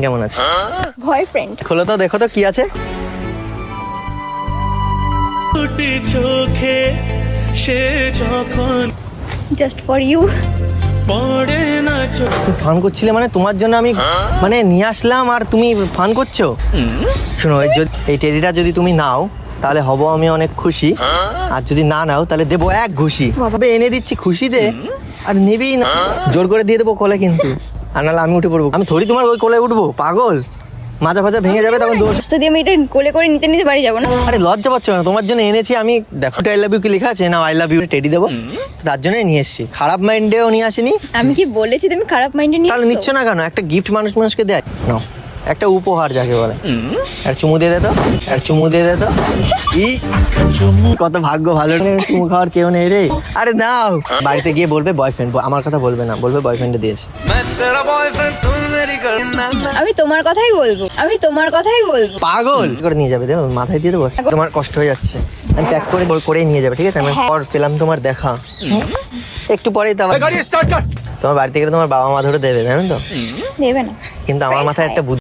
কেমন আছে? বয়ফ্রেন্ড। খোলো তো, দেখো তো কি আছে। চোখে সে যখন জাস্ট ফর ইউ। পড়ে না তুমি ফান করছিলে মানে তোমার জন্য আমি মানে নিয়ে আসলাম আর তুমি ফান করছো। শোনো, এই টেডিটা যদি তুমি নাও তাহলে হব আমি অনেক খুশি, আর যদি না নাও তাহলে দেবো এক ঘুষি। ভাবে এনে দিচ্ছি খুশিতে আর নেবেই না, জোর করে দিয়ে দেবো কোলে কিন্তু, আর নাহলে আমি উঠে পড়বো। আমি থোড়ি তোমার ওই কোলে উঠবো, পাগল, মাজা ফাজা ভেঙে যাবে তখন দোষ। যদি আমি এটা কোলে করে নিতে নিতে বাড়ি যাবো না। আরে লজ্জা পাচ্ছ না? তোমার জন্য এনেছি আমি, দেখো আই লাভ ইউ কি লেখা আছে না, আই লাভ ইউ টেডি দেবো, তার জন্যই নিয়ে এসেছি। খারাপ মাইন্ডেও নিয়ে আসিনি। আমি কি বলেছি তুমি খারাপ মাইন্ডে নিয়ে তাহলে নিচ্ছ না কেন? একটা গিফট মানুষকে দেয় নাও, একটা উপহার যাকে বলে। আর চুমু দিয়ে দে তো, আর চুমু দিয়ে দে তো। কত ভাগ্য ভালো, চুমু খাওয়ার কেউ নেই রে। আরে নাও, বাড়িতে গিয়ে বলবে বয়ফ্রেন্ড, আমার কথা বলবে না, বলবে বয়ফ্রেন্ডে দিয়েছে। আমি তোমার কথাই বলবো, আমি তোমার কথাই বলবো। পাগল করে নিয়ে যাবে, দেখো মাথায় দিয়ে দেবো। তোমার কষ্ট হয়ে যাচ্ছে, আমি প্যাক করে করেই নিয়ে যাবে, ঠিক আছে? আমি পর পেলাম তোমার দেখা, একটু পরেই তো তোমার বাড়িতে গেলে তোমার বাবা মা ধরে দেবে, জানেন তো? দেবে না, কিন্তু আমার মাথায় একটা বুদ্ধি